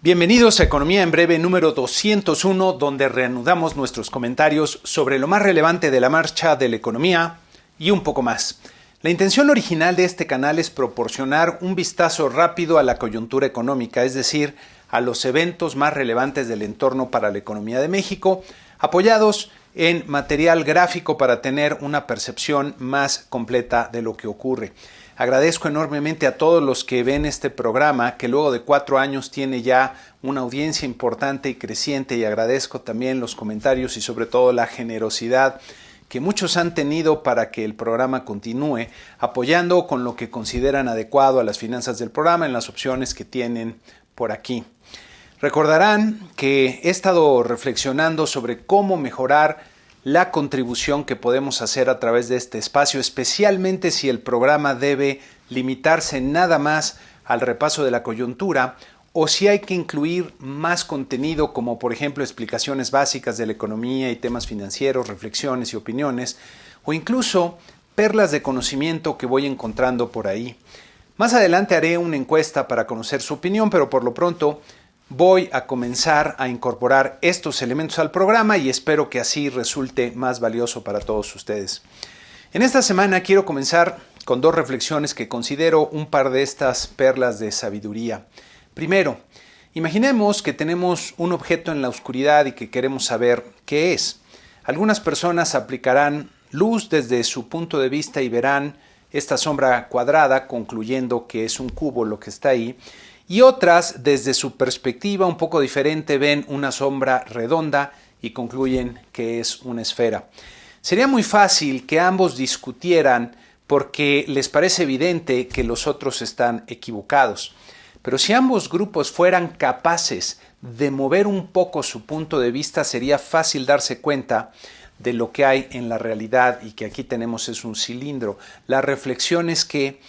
Bienvenidos a Economía en Breve número 201, donde reanudamos nuestros comentarios sobre lo más relevante de la marcha de la economía y un poco más. La intención original de este canal es proporcionar un vistazo rápido a la coyuntura económica, es decir, a los eventos más relevantes del entorno para la economía de México, apoyados en material gráfico para tener una percepción más completa de lo que ocurre. Agradezco enormemente a todos los que ven este programa, que luego de 4 años tiene ya una audiencia importante y creciente, y agradezco también los comentarios y sobre todo la generosidad que muchos han tenido para que el programa continúe, apoyando con lo que consideran adecuado a las finanzas del programa en las opciones que tienen por aquí. Recordarán que he estado reflexionando sobre cómo mejorar la contribución que podemos hacer a través de este espacio, especialmente si el programa debe limitarse nada más al repaso de la coyuntura o si hay que incluir más contenido como por ejemplo explicaciones básicas de la economía y temas financieros, reflexiones y opiniones o incluso perlas de conocimiento que voy encontrando por ahí. Más adelante haré una encuesta para conocer su opinión, pero por lo pronto voy a comenzar a incorporar estos elementos al programa y espero que así resulte más valioso para todos ustedes. En esta semana quiero comenzar con 2 reflexiones que considero un par de estas perlas de sabiduría. Primero, imaginemos que tenemos un objeto en la oscuridad y que queremos saber qué es. Algunas personas aplicarán luz desde su punto de vista y verán esta sombra cuadrada, concluyendo que es un cubo lo que está ahí. Y otras, desde su perspectiva un poco diferente, ven una sombra redonda y concluyen que es una esfera. Sería muy fácil que ambos discutieran porque les parece evidente que los otros están equivocados. Pero si ambos grupos fueran capaces de mover un poco su punto de vista, sería fácil darse cuenta de lo que hay en la realidad y que aquí tenemos es un cilindro. La reflexión es que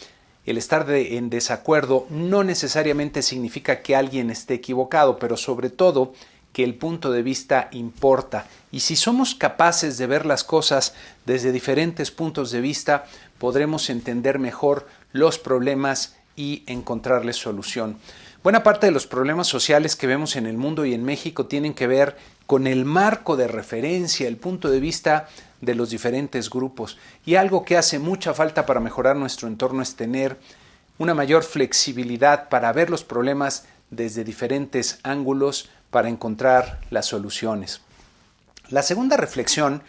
el estar en desacuerdo no necesariamente significa que alguien esté equivocado, pero sobre todo que el punto de vista importa. Y si somos capaces de ver las cosas desde diferentes puntos de vista, podremos entender mejor los problemas y encontrarles solución. Buena parte de los problemas sociales que vemos en el mundo y en México tienen que ver con el marco de referencia, el punto de vista de los diferentes grupos. Y algo que hace mucha falta para mejorar nuestro entorno es tener una mayor flexibilidad para ver los problemas desde diferentes ángulos para encontrar las soluciones. La segunda reflexión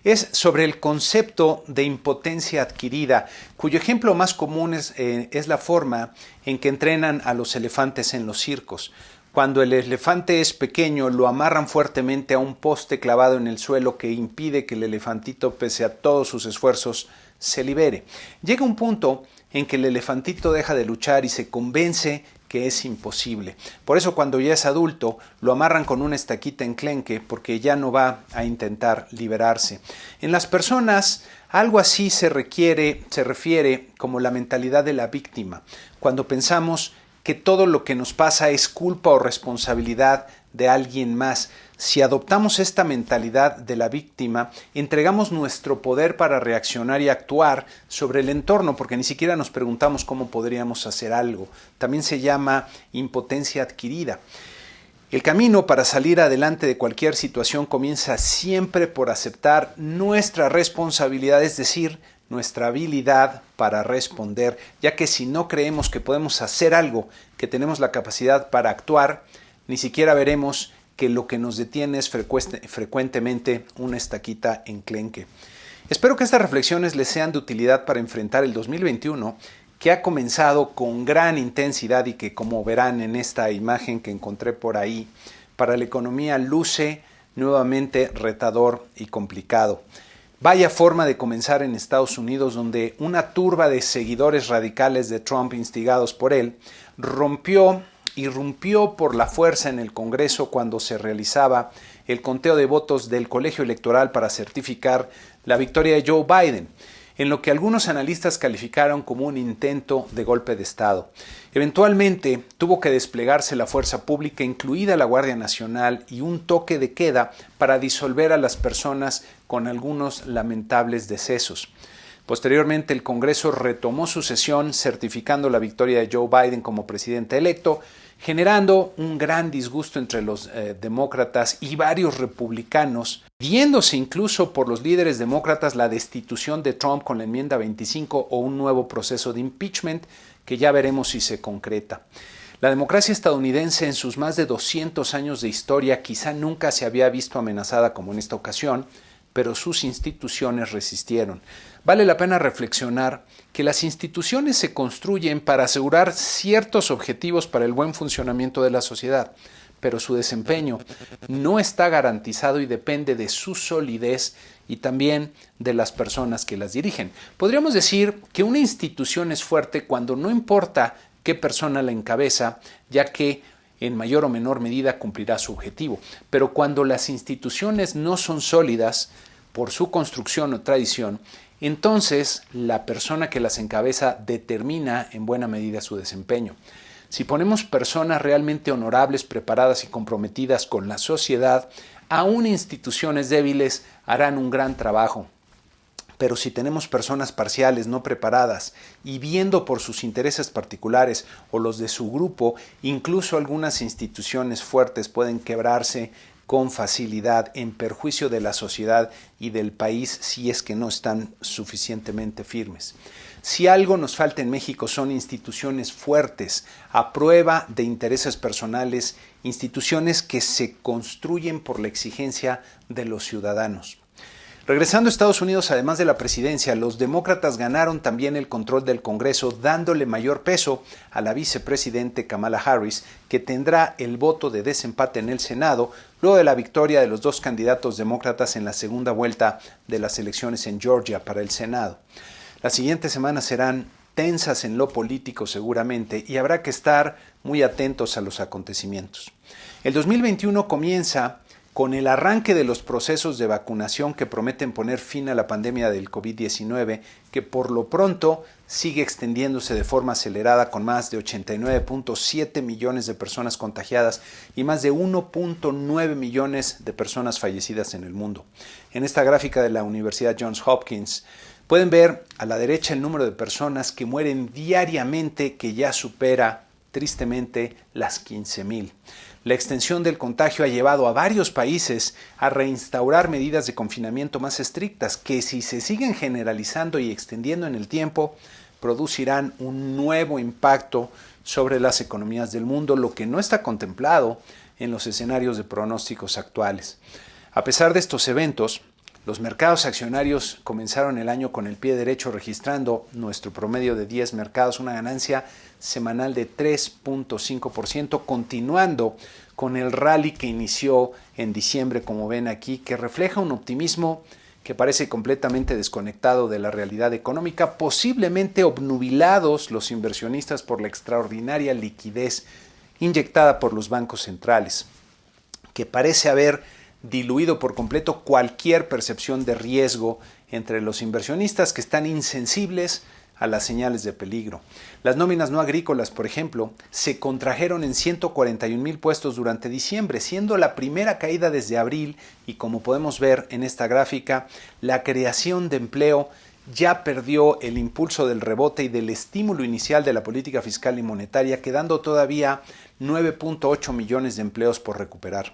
es sobre el concepto de impotencia adquirida, cuyo ejemplo más común es la forma en que entrenan a los elefantes en los circos. Cuando el elefante es pequeño, lo amarran fuertemente a un poste clavado en el suelo que impide que el elefantito, pese a todos sus esfuerzos, se libere. Llega un punto en que el elefantito deja de luchar y se convence que es imposible. Por eso cuando ya es adulto, lo amarran con una estaquita enclenque porque ya no va a intentar liberarse. En las personas, algo así se refiere como la mentalidad de la víctima. Cuando pensamos que todo lo que nos pasa es culpa o responsabilidad de alguien más. Si adoptamos esta mentalidad de la víctima, entregamos nuestro poder para reaccionar y actuar sobre el entorno, porque ni siquiera nos preguntamos cómo podríamos hacer algo. También se llama impotencia adquirida. El camino para salir adelante de cualquier situación comienza siempre por aceptar nuestra responsabilidad, es decir, nuestra habilidad para responder, ya que si no creemos que podemos hacer algo, que tenemos la capacidad para actuar, ni siquiera veremos que lo que nos detiene es frecuentemente una estaquita enclenque. Espero que estas reflexiones les sean de utilidad para enfrentar el 2021, que ha comenzado con gran intensidad y que, como verán en esta imagen que encontré por ahí, para la economía luce nuevamente retador y complicado. Vaya forma de comenzar en Estados Unidos, donde una turba de seguidores radicales de Trump, instigados por él, irrumpió por la fuerza en el Congreso cuando se realizaba el conteo de votos del colegio electoral para certificar la victoria de Joe Biden, en lo que algunos analistas calificaron como un intento de golpe de Estado. Eventualmente tuvo que desplegarse la fuerza pública, incluida la Guardia Nacional, y un toque de queda para disolver a las personas con algunos lamentables decesos. Posteriormente, el Congreso retomó su sesión certificando la victoria de Joe Biden como presidente electo generando un gran disgusto entre los demócratas y varios republicanos, viéndose incluso por los líderes demócratas la destitución de Trump con la enmienda 25 o un nuevo proceso de impeachment que ya veremos si se concreta. La democracia estadounidense en sus más de 200 años de historia quizá nunca se había visto amenazada como en esta ocasión, pero sus instituciones resistieron. Vale la pena reflexionar que las instituciones se construyen para asegurar ciertos objetivos para el buen funcionamiento de la sociedad, pero su desempeño no está garantizado y depende de su solidez y también de las personas que las dirigen. Podríamos decir que una institución es fuerte cuando no importa qué persona la encabeza, ya que en mayor o menor medida cumplirá su objetivo. Pero cuando las instituciones no son sólidas por su construcción o tradición, entonces la persona que las encabeza determina en buena medida su desempeño. Si ponemos personas realmente honorables, preparadas y comprometidas con la sociedad, aún instituciones débiles harán un gran trabajo. Pero si tenemos personas parciales, no preparadas y viendo por sus intereses particulares o los de su grupo, incluso algunas instituciones fuertes pueden quebrarse con facilidad en perjuicio de la sociedad y del país si es que no están suficientemente firmes. Si algo nos falta en México son instituciones fuertes, a prueba de intereses personales, instituciones que se construyen por la exigencia de los ciudadanos. Regresando a Estados Unidos, además de la presidencia, los demócratas ganaron también el control del Congreso, dándole mayor peso a la vicepresidente Kamala Harris, que tendrá el voto de desempate en el Senado, luego de la victoria de los dos candidatos demócratas en la segunda vuelta de las elecciones en Georgia para el Senado. Las siguientes semanas serán tensas en lo político seguramente y habrá que estar muy atentos a los acontecimientos. El 2021 comienza con el arranque de los procesos de vacunación que prometen poner fin a la pandemia del COVID-19, que por lo pronto sigue extendiéndose de forma acelerada con más de 89.7 millones de personas contagiadas y más de 1.9 millones de personas fallecidas en el mundo. En esta gráfica de la Universidad Johns Hopkins pueden ver a la derecha el número de personas que mueren diariamente, que ya supera tristemente las 15,000. La extensión del contagio ha llevado a varios países a reinstaurar medidas de confinamiento más estrictas que, si se siguen generalizando y extendiendo en el tiempo, producirán un nuevo impacto sobre las economías del mundo, lo que no está contemplado en los escenarios de pronósticos actuales. A pesar de estos eventos, los mercados accionarios comenzaron el año con el pie derecho, registrando nuestro promedio de 10 mercados, una ganancia semanal de 3.5%, continuando con el rally que inició en diciembre, como ven aquí, que refleja un optimismo que parece completamente desconectado de la realidad económica, posiblemente obnubilados los inversionistas por la extraordinaria liquidez inyectada por los bancos centrales, que parece haber diluido por completo cualquier percepción de riesgo entre los inversionistas, que están insensibles a las señales de peligro. Las nóminas no agrícolas, por ejemplo, se contrajeron en 141,000 puestos durante diciembre, siendo la primera caída desde abril, y como podemos ver en esta gráfica, la creación de empleo ya perdió el impulso del rebote y del estímulo inicial de la política fiscal y monetaria, quedando todavía 9.8 millones de empleos por recuperar.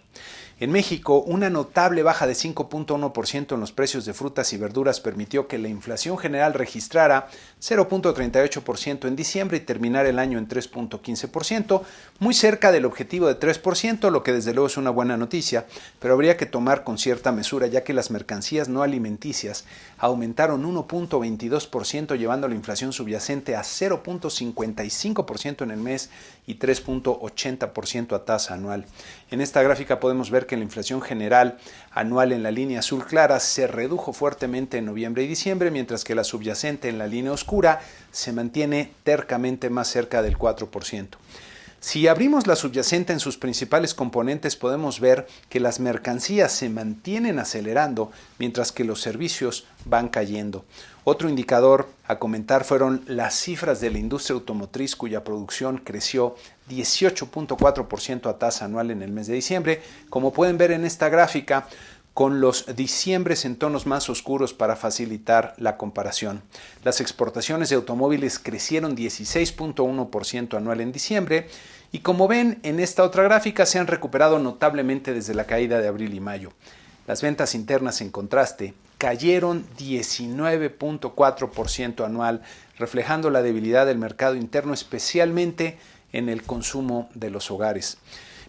En México, una notable baja de 5.1% en los precios de frutas y verduras permitió que la inflación general registrara 0.38% en diciembre y terminar el año en 3.15%, muy cerca del objetivo de 3%, lo que desde luego es una buena noticia, pero habría que tomar con cierta mesura, ya que las mercancías no alimenticias aumentaron 1.22%, llevando la inflación subyacente a 0.55% en el mes y 3.80% a tasa anual. En esta gráfica podemos ver que la inflación general anual en la línea azul clara se redujo fuertemente en noviembre y diciembre, mientras que la subyacente en la línea oscura se mantiene tercamente más cerca del 4%. Si abrimos la subyacente en sus principales componentes, podemos ver que las mercancías se mantienen acelerando, mientras que los servicios van cayendo. Otro indicador a comentar fueron las cifras de la industria automotriz, cuya producción creció 18.4% a tasa anual en el mes de diciembre. Como pueden ver en esta gráfica, con los diciembres en tonos más oscuros para facilitar la comparación. Las exportaciones de automóviles crecieron 16.1% anual en diciembre Y como ven en esta otra gráfica, se han recuperado notablemente desde la caída de abril y mayo. Las ventas internas, en contraste, cayeron 19.4% anual, reflejando la debilidad del mercado interno, especialmente en el consumo de los hogares.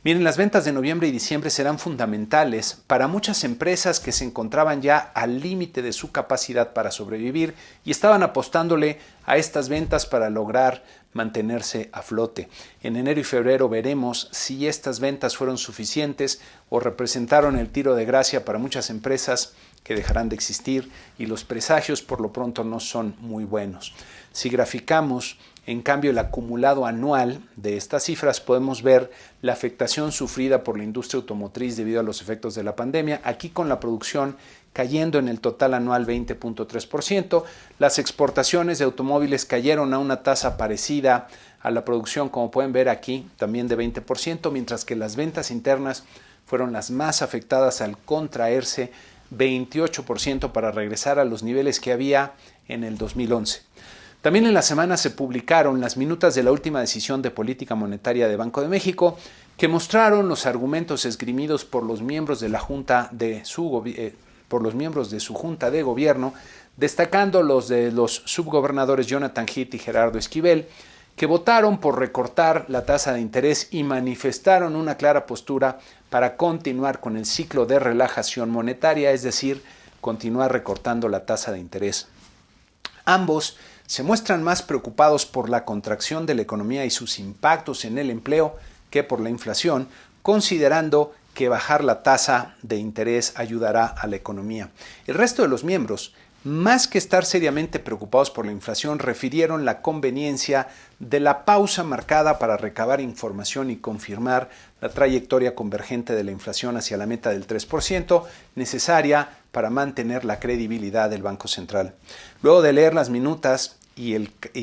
Miren, las ventas de noviembre y diciembre serán fundamentales para muchas empresas que se encontraban ya al límite de su capacidad para sobrevivir y estaban apostándole a estas ventas para lograr mantenerse a flote. En enero y febrero veremos si estas ventas fueron suficientes o representaron el tiro de gracia para muchas empresas que dejarán de existir, y los presagios por lo pronto no son muy buenos. Si graficamos en cambio el acumulado anual de estas cifras, podemos ver la afectación sufrida por la industria automotriz debido a los efectos de la pandemia, aquí con la producción cayendo en el total anual 20.3%. Las exportaciones de automóviles cayeron a una tasa parecida a la producción, como pueden ver aquí, también de 20%, mientras que las ventas internas fueron las más afectadas al contraerse 28% para regresar a los niveles que había en el 2011. También en la semana se publicaron las minutas de la última decisión de política monetaria de Banco de México, que mostraron los argumentos esgrimidos por los miembros de la junta de su junta de gobierno, destacando los de los subgobernadores Jonathan Heath y Gerardo Esquivel, que votaron por recortar la tasa de interés y manifestaron una clara postura para continuar con el ciclo de relajación monetaria, es decir, continuar recortando la tasa de interés. Ambos se muestran más preocupados por la contracción de la economía y sus impactos en el empleo que por la inflación, considerando que bajar la tasa de interés ayudará a la economía. El resto de los miembros, más que estar seriamente preocupados por la inflación, refirieron la conveniencia de la pausa marcada para recabar información y confirmar la trayectoria convergente de la inflación hacia la meta del 3%, necesaria para mantener la credibilidad del Banco Central. Luego de leer las minutas y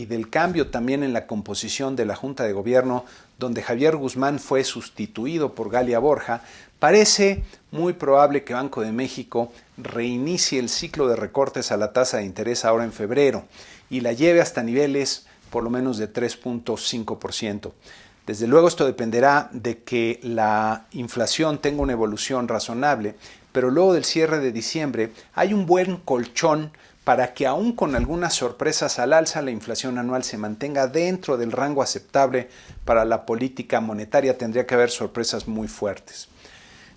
del cambio también en la composición de la Junta de Gobierno, donde Javier Guzmán fue sustituido por Galia Borja, parece muy probable que Banco de México reinicie el ciclo de recortes a la tasa de interés ahora en febrero y la lleve hasta niveles por lo menos de 3.5%. Desde luego esto dependerá de que la inflación tenga una evolución razonable, pero luego del cierre de diciembre hay un buen colchón para que aún con algunas sorpresas al alza la inflación anual se mantenga dentro del rango aceptable para la política monetaria. Tendría que haber sorpresas muy fuertes.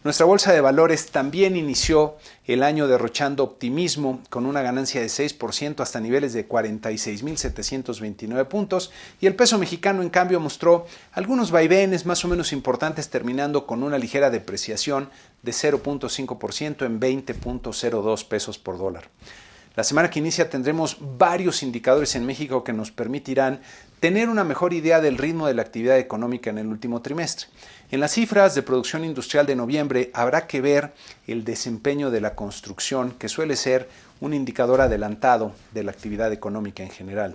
Nuestra bolsa de valores también inició el año derrochando optimismo con una ganancia de 6% hasta niveles de 46.729 puntos, y el peso mexicano en cambio mostró algunos vaivenes más o menos importantes, terminando con una ligera depreciación de 0.5% en 20.02 pesos por dólar. La semana que inicia tendremos varios indicadores en México que nos permitirán tener una mejor idea del ritmo de la actividad económica en el último trimestre. En las cifras de producción industrial de noviembre habrá que ver el desempeño de la construcción, que suele ser un indicador adelantado de la actividad económica en general.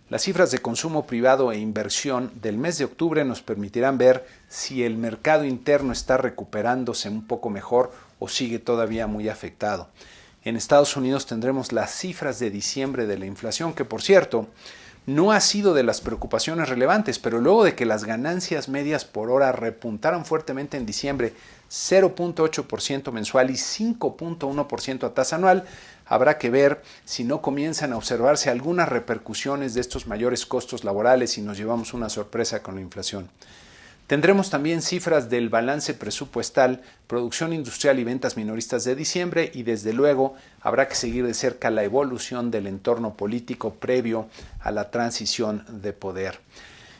Las cifras de consumo privado e inversión del mes de octubre nos permitirán ver si el mercado interno está recuperándose un poco mejor o sigue todavía muy afectado. En Estados Unidos tendremos las cifras de diciembre de la inflación, que por cierto no ha sido de las preocupaciones relevantes, pero luego de que las ganancias medias por hora repuntaran fuertemente en diciembre, 0.8% mensual y 5.1% a tasa anual, habrá que ver si no comienzan a observarse algunas repercusiones de estos mayores costos laborales y nos llevamos una sorpresa con la inflación. Tendremos también cifras del balance presupuestal, producción industrial y ventas minoristas de diciembre, y desde luego habrá que seguir de cerca la evolución del entorno político previo a la transición de poder.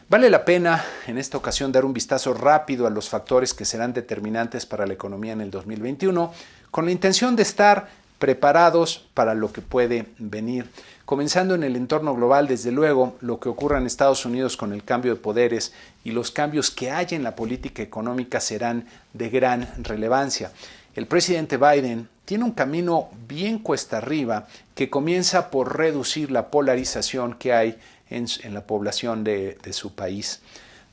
Vale la pena en esta ocasión dar un vistazo rápido a los factores que serán determinantes para la economía en el 2021, con la intención de estar preparados para lo que puede venir. Comenzando en el entorno global, desde luego, lo que ocurra en Estados Unidos con el cambio de poderes y los cambios que haya en la política económica serán de gran relevancia. El presidente Biden tiene un camino bien cuesta arriba que comienza por reducir la polarización que hay en la población de su país.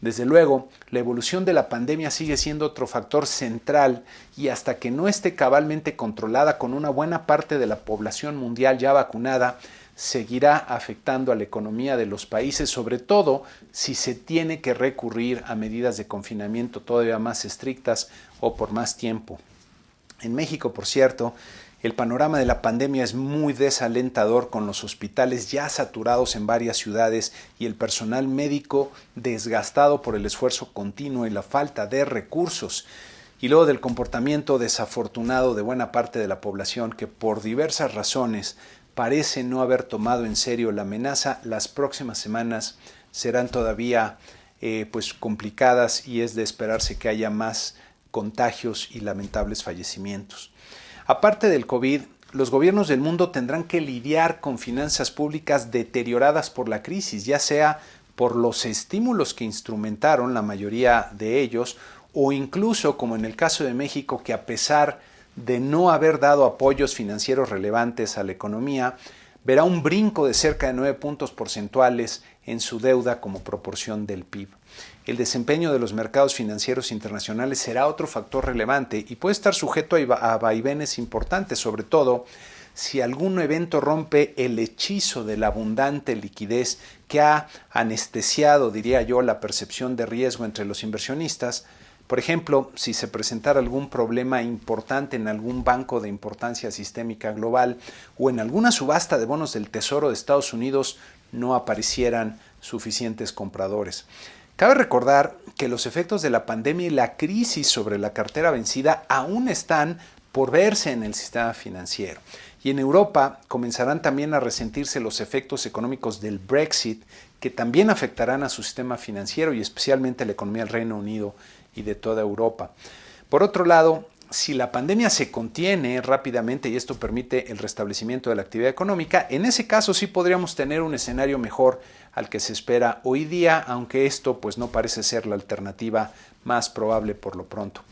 Desde luego, la evolución de la pandemia sigue siendo otro factor central, y hasta que no esté cabalmente controlada con una buena parte de la población mundial ya vacunada, seguirá afectando a la economía de los países, sobre todo si se tiene que recurrir a medidas de confinamiento todavía más estrictas o por más tiempo. En México, por cierto, el panorama de la pandemia es muy desalentador, con los hospitales ya saturados en varias ciudades y el personal médico desgastado por el esfuerzo continuo y la falta de recursos. Y luego del comportamiento desafortunado de buena parte de la población que por diversas razones parece no haber tomado en serio la amenaza, las próximas semanas serán todavía complicadas y es de esperarse que haya más contagios y lamentables fallecimientos. Aparte del COVID, los gobiernos del mundo tendrán que lidiar con finanzas públicas deterioradas por la crisis, ya sea por los estímulos que instrumentaron la mayoría de ellos, o incluso, como en el caso de México, que a pesar de no haber dado apoyos financieros relevantes a la economía, verá un brinco de cerca de 9 puntos porcentuales en su deuda como proporción del PIB. El desempeño de los mercados financieros internacionales será otro factor relevante y puede estar sujeto a vaivenes importantes, sobre todo si algún evento rompe el hechizo de la abundante liquidez que ha anestesiado, diría yo, la percepción de riesgo entre los inversionistas. Por ejemplo, si se presentara algún problema importante en algún banco de importancia sistémica global o en alguna subasta de bonos del Tesoro de Estados Unidos, no aparecieran suficientes compradores. Cabe recordar que los efectos de la pandemia y la crisis sobre la cartera vencida aún están por verse en el sistema financiero. Y en Europa comenzarán también a resentirse los efectos económicos del Brexit, que también afectarán a su sistema financiero y especialmente a la economía del Reino Unido y de toda Europa. Por otro lado, si la pandemia se contiene rápidamente y esto permite el restablecimiento de la actividad económica, en ese caso sí podríamos tener un escenario mejor al que se espera hoy día, aunque esto no parece ser la alternativa más probable por lo pronto.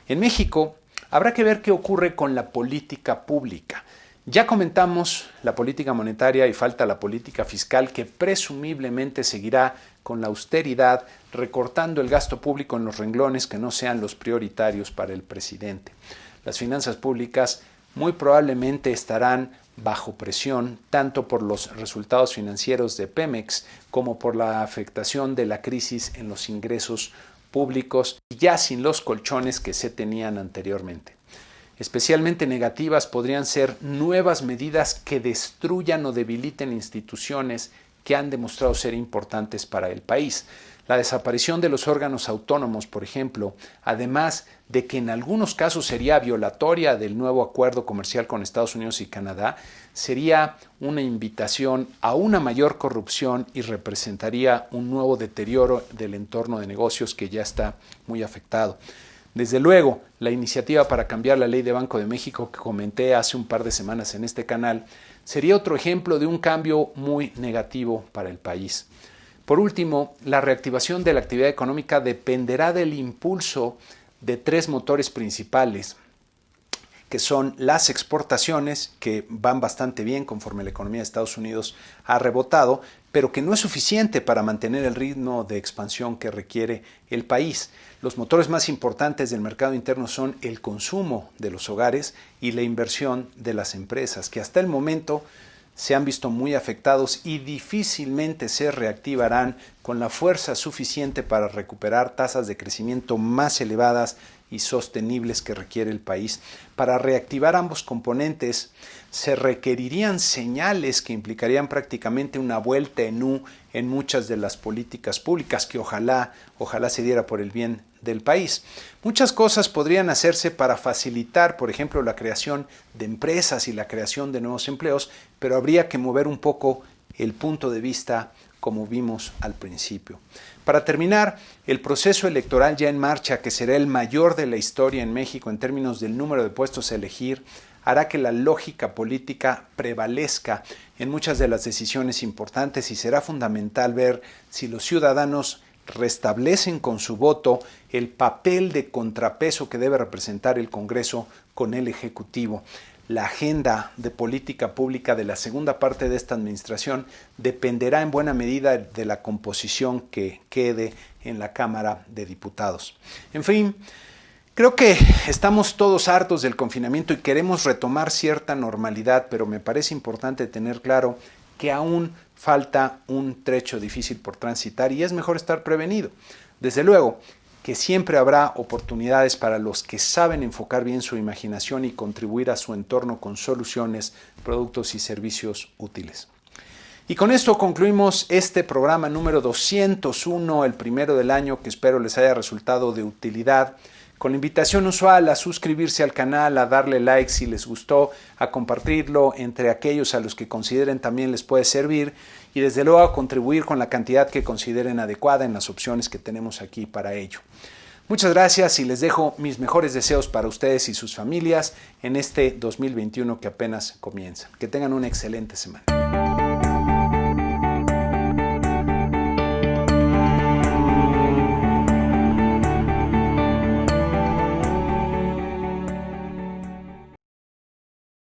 En México habrá que ver qué ocurre con la política pública. Ya comentamos la política monetaria y falta la política fiscal, que presumiblemente seguirá con la austeridad, recortando el gasto público en los renglones que no sean los prioritarios para el presidente. Las finanzas públicas muy probablemente estarán bajo presión tanto por los resultados financieros de Pemex como por la afectación de la crisis en los ingresos públicos, ya sin los colchones que se tenían anteriormente. Especialmente negativas podrían ser nuevas medidas que destruyan o debiliten instituciones que han demostrado ser importantes para el país. La desaparición de los órganos autónomos, por ejemplo, además de que en algunos casos sería violatoria del nuevo acuerdo comercial con Estados Unidos y Canadá, sería una invitación a una mayor corrupción y representaría un nuevo deterioro del entorno de negocios que ya está muy afectado. Desde luego, la iniciativa para cambiar la ley de Banco de México que comenté hace un par de semanas en este canal sería otro ejemplo de un cambio muy negativo para el país. Por último, la reactivación de la actividad económica dependerá del impulso de tres motores principales, que son las exportaciones, que van bastante bien conforme la economía de Estados Unidos ha rebotado, pero que no es suficiente para mantener el ritmo de expansión que requiere el país. Los motores más importantes del mercado interno son el consumo de los hogares y la inversión de las empresas, que hasta el momento se han visto muy afectados y difícilmente se reactivarán con la fuerza suficiente para recuperar tasas de crecimiento más elevadas y sostenibles que requiere el país. Para reactivar ambos componentes se requerirían señales que implicarían prácticamente una vuelta en U en muchas de las políticas públicas que ojalá se diera por el bien del país. Muchas cosas podrían hacerse para facilitar, por ejemplo, la creación de empresas y la creación de nuevos empleos, pero habría que mover un poco el punto de vista como vimos al principio. Para terminar, el proceso electoral ya en marcha, que será el mayor de la historia en México en términos del número de puestos a elegir, hará que la lógica política prevalezca en muchas de las decisiones importantes y será fundamental ver si los ciudadanos restablecen con su voto el papel de contrapeso que debe representar el Congreso con el Ejecutivo. La agenda de política pública de la segunda parte de esta administración dependerá en buena medida de la composición que quede en la Cámara de Diputados. En fin, creo que estamos todos hartos del confinamiento y queremos retomar cierta normalidad, pero me parece importante tener claro que aún falta un trecho difícil por transitar y es mejor estar prevenido. Desde luego que siempre habrá oportunidades para los que saben enfocar bien su imaginación y contribuir a su entorno con soluciones, productos y servicios útiles. Y con esto concluimos este programa número 201, el primero del año, que espero les haya resultado de utilidad. Con la invitación usual a suscribirse al canal, a darle like si les gustó, a compartirlo entre aquellos a los que consideren también les puede servir y desde luego a contribuir con la cantidad que consideren adecuada en las opciones que tenemos aquí para ello. Muchas gracias y les dejo mis mejores deseos para ustedes y sus familias en este 2021 que apenas comienza. Que tengan una excelente semana.